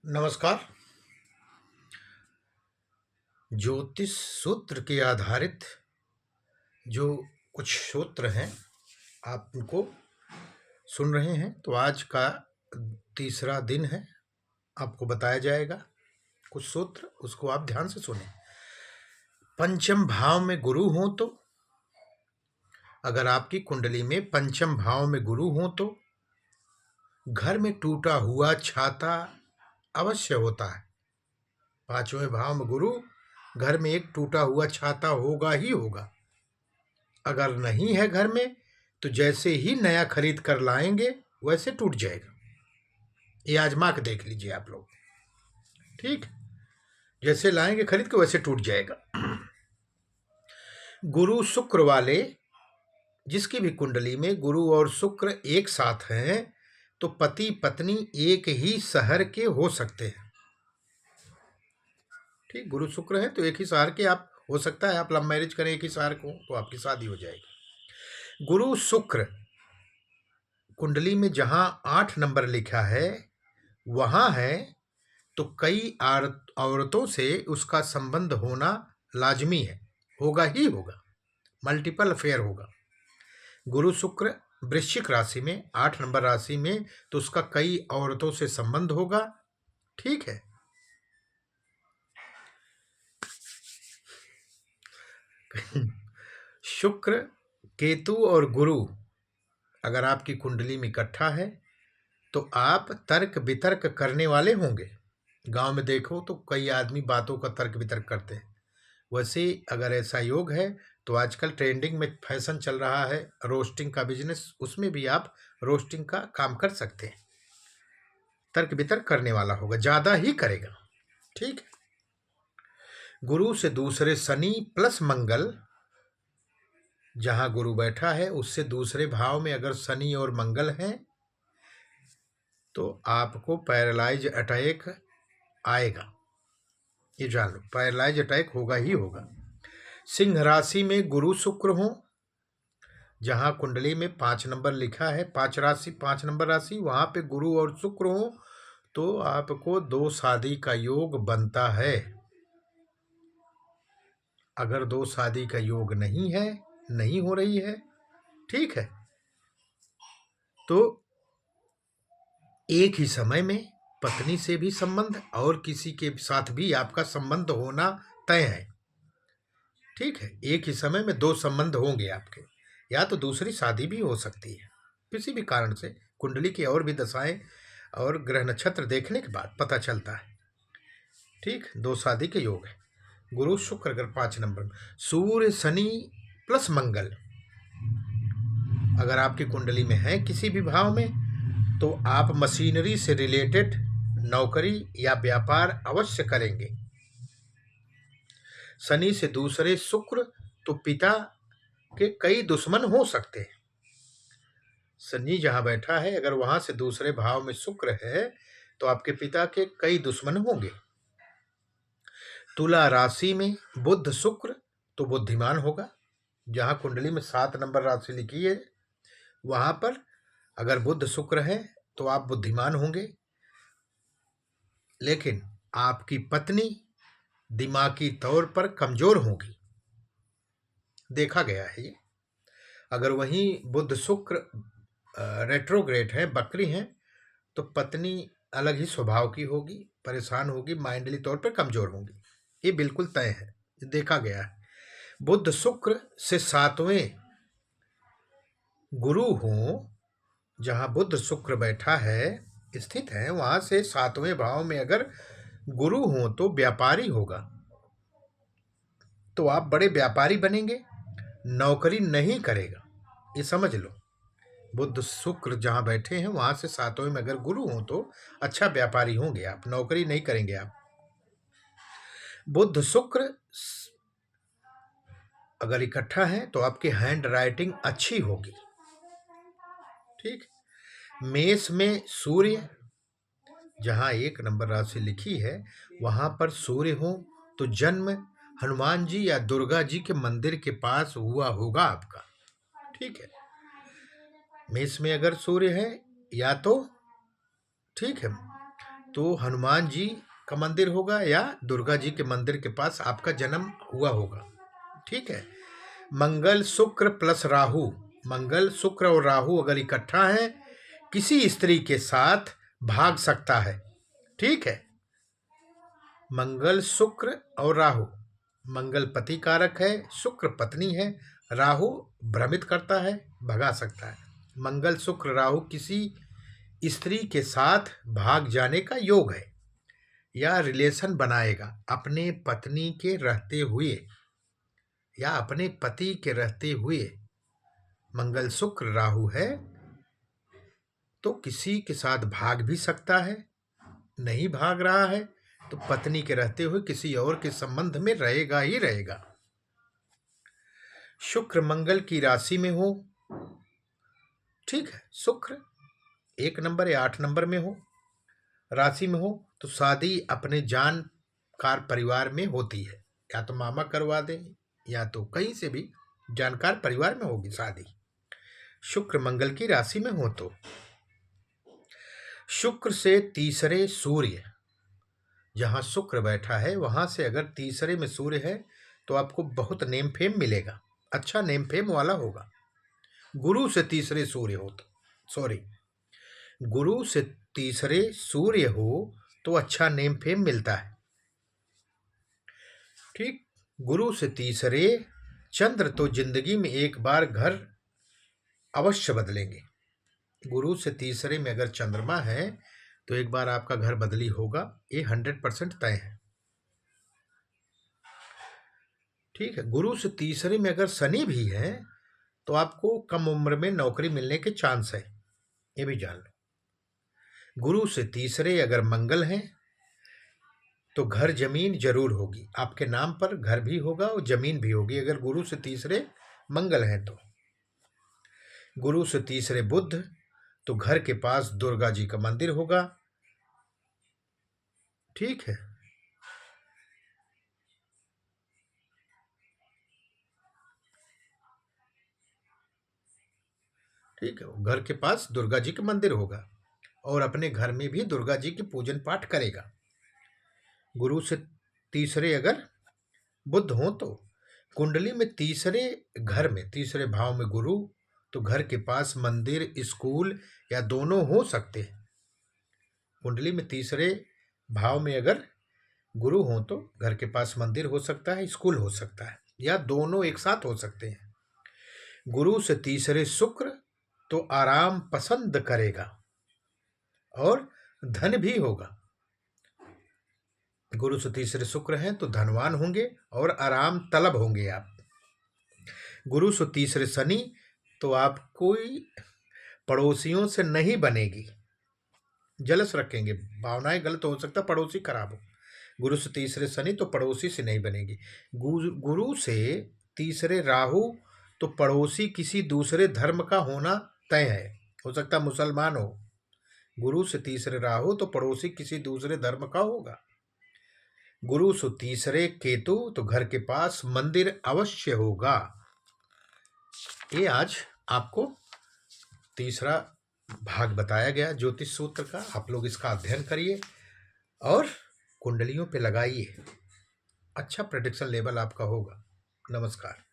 नमस्कार। ज्योतिष सूत्र के आधारित जो कुछ सूत्र हैं आप उनको सुन रहे हैं। तो आज का तीसरा दिन है, आपको बताया जाएगा कुछ सूत्र, उसको आप ध्यान से सुनें। पंचम भाव में गुरु हो तो, अगर आपकी कुंडली में पंचम भाव में गुरु हो तो घर में टूटा हुआ छाता अवश्य होता है। पांचवें भाव में गुरु, घर में एक टूटा हुआ छाता होगा ही होगा। अगर नहीं है घर में तो जैसे ही नया खरीद कर लाएंगे वैसे टूट जाएगा। ये आजमा के देख लीजिए आप लोग, ठीक। जैसे लाएंगे खरीद के वैसे टूट जाएगा। गुरु शुक्र वाले, जिसकी भी कुंडली में गुरु और शुक्र एक साथ हैं तो पति पत्नी एक ही शहर के हो सकते हैं। ठीक, गुरु शुक्र है तो एक ही शहर के आप हो सकता है। आप लव मैरिज करें एक ही शहर को तो आपकी शादी हो जाएगी। गुरु शुक्र कुंडली में जहां 8 नंबर लिखा है वहां है तो कई औरतों से उसका संबंध होना लाजमी है, होगा ही होगा, मल्टीपल अफेयर होगा। गुरु शुक्र वृश्चिक राशि में 8 नंबर राशि में तो उसका कई औरतों से संबंध होगा, ठीक है। शुक्र, केतु और गुरु अगर आपकी कुंडली में इकट्ठा है तो आप तर्क वितर्क करने वाले होंगे। गांव में देखो तो कई आदमी बातों का तर्क वितर्क करते हैं। वैसे अगर ऐसा योग है तो आजकल ट्रेंडिंग में फैशन चल रहा है रोस्टिंग का बिजनेस, उसमें भी आप रोस्टिंग का काम कर सकते हैं। तर्क वितर्क करने वाला होगा, ज़्यादा ही करेगा, ठीक है। गुरु से दूसरे शनि प्लस मंगल, जहां गुरु बैठा है उससे दूसरे भाव में अगर शनि और मंगल हैं तो आपको पैरालाइज अटैक आएगा, ये जान लो, पैरालाइज अटैक होगा ही होगा। सिंह राशि में गुरु शुक्र हो, जहां कुंडली में 5 नंबर लिखा है, 5 नंबर राशि, वहां पे गुरु और शुक्र हो तो आपको 2 शादी का योग बनता है। अगर 2 शादी का योग नहीं है, नहीं हो रही है, ठीक है, तो एक ही समय में पत्नी से भी संबंध और किसी के साथ भी आपका संबंध होना तय है, ठीक है। एक ही समय में 2 संबंध होंगे आपके, या तो दूसरी शादी भी हो सकती है किसी भी कारण से। कुंडली की और भी दशाएं और ग्रह नक्षत्र देखने के बाद पता चलता है, ठीक। 2 शादी के योग है। गुरु शुक्र अगर 5 नंबर में, सूर्य शनि प्लस मंगल अगर आपकी कुंडली में है किसी भी भाव में तो आप मशीनरी से रिलेटेड नौकरी या व्यापार अवश्य करेंगे। शनि से दूसरे शुक्र तो पिता के कई दुश्मन हो सकते हैं। शनि जहां बैठा है अगर वहां से दूसरे भाव में शुक्र है तो आपके पिता के कई दुश्मन होंगे। तुला राशि में बुध शुक्र तो बुद्धिमान होगा। जहां कुंडली में 7 नंबर राशि लिखी है वहां पर अगर बुध शुक्र है तो आप बुद्धिमान होंगे, लेकिन आपकी पत्नी दिमागी तौर पर कमजोर होगी, देखा गया है ये। अगर वहीं बुध शुक्र रेट्रोग्रेड है, बकरी है, तो पत्नी अलग ही स्वभाव की होगी, परेशान होगी, माइंडली तौर पर कमजोर होगी, ये बिल्कुल तय है, देखा गया है। बुध शुक्र से 7वें गुरु हो, जहां बुध शुक्र बैठा है स्थित है वहां से 7वें भाव में अगर गुरु हो तो व्यापारी होगा, तो आप बड़े व्यापारी बनेंगे, नौकरी नहीं करेगा, ये समझ लो। बुध शुक्र जहां बैठे हैं वहां से 7वें में अगर गुरु हो तो अच्छा व्यापारी होंगे आप, नौकरी नहीं करेंगे आप। बुध शुक्र अगर इकट्ठा है तो आपकी हैंड राइटिंग अच्छी होगी, ठीक। मेष में सूर्य, जहां 1 नंबर राशि लिखी है वहां पर सूर्य हो तो जन्म हनुमान जी या दुर्गा जी के मंदिर के पास हुआ होगा आपका, ठीक है। मेष में अगर सूर्य है या तो, ठीक है, तो हनुमान जी का मंदिर होगा या दुर्गा जी के मंदिर के पास आपका जन्म हुआ होगा। ठीक है। मंगल शुक्र प्लस राहु, मंगल शुक्र और राहु अगर इकट्ठा है, किसी स्त्री के साथ भाग सकता है। ठीक है। मंगल शुक्र और राहु, मंगल पति कारक है, शुक्र पत्नी है, राहु भ्रमित करता है, भगा सकता है। मंगल शुक्र राहु किसी स्त्री के साथ भाग जाने का योग है या रिलेशन बनाएगा अपने पत्नी के रहते हुए या अपने पति के रहते हुए। मंगल शुक्र राहु है तो किसी के साथ भाग भी सकता है, नहीं भाग रहा है तो पत्नी के रहते हुए किसी और के संबंध में रहेगा ही रहेगा। शुक्र मंगल की राशि में हो, ठीक है, शुक्र 1 नंबर या 8 नंबर में हो, राशि में हो, तो शादी अपने जानकार परिवार में होती है, या तो मामा करवा दें या तो कहीं से भी जानकार परिवार में होगी शादी, शुक्र मंगल की राशि में हो तो। शुक्र से तीसरे सूर्य, जहां शुक्र बैठा है वहां से अगर तीसरे में सूर्य है तो आपको बहुत नेम फेम मिलेगा, अच्छा नेम फेम वाला होगा। गुरु से तीसरे सूर्य हो तो, सॉरी, गुरु से तीसरे सूर्य हो तो अच्छा नेम फेम मिलता है। ठीक। गुरु से तीसरे चंद्र तो जिंदगी में एक बार घर अवश्य बदलेंगे। गुरु से तीसरे में अगर चंद्रमा है तो एक बार आपका घर बदली होगा, ये 100% तय है। ठीक है। गुरु से तीसरे में अगर शनि भी है तो आपको कम उम्र में नौकरी मिलने के चांस है, ये भी जान लो। गुरु से तीसरे अगर मंगल है तो घर जमीन जरूर होगी, आपके नाम पर घर भी होगा और जमीन भी होगी अगर गुरु से तीसरे मंगल है तो। गुरु से तीसरे बुध तो घर के पास दुर्गा जी का मंदिर होगा। ठीक है। ठीक है, घर के पास दुर्गा जी का मंदिर होगा और अपने घर में भी दुर्गा जी की पूजन पाठ करेगा। गुरु से तीसरे अगर बुध हो तो कुंडली में तीसरे घर में तीसरे भाव में गुरु, तो घर के पास मंदिर स्कूल या दोनों हो सकते हैं। कुंडली में तीसरे भाव में अगर गुरु हो तो घर के पास मंदिर हो सकता है, स्कूल हो सकता है, या दोनों एक साथ हो सकते हैं। गुरु से तीसरे शुक्र तो आराम पसंद करेगा और धन भी होगा। गुरु से तीसरे शुक्र हैं तो धनवान होंगे और आराम तलब होंगे आप। गुरु से तीसरे शनि तो आप कोई पड़ोसियों से नहीं बनेगी, जलस रखेंगे, भावनाएं गलत हो सकता, पड़ोसी खराब हो। गुरु से तीसरे शनि तो पड़ोसी से नहीं बनेगी। गुरु से तीसरे राहु तो पड़ोसी किसी दूसरे धर्म का होना तय है, हो सकता मुसलमान हो। गुरु से तीसरे राहु तो पड़ोसी किसी दूसरे धर्म का होगा। गुरु से तीसरे केतु तो घर के पास मंदिर अवश्य होगा। ये आज आपको तीसरा भाग बताया गया ज्योतिष सूत्र का। आप लोग इसका अध्ययन करिए और कुंडलियों पे लगाइए, अच्छा प्रेडिक्शन लेवल आपका होगा। नमस्कार।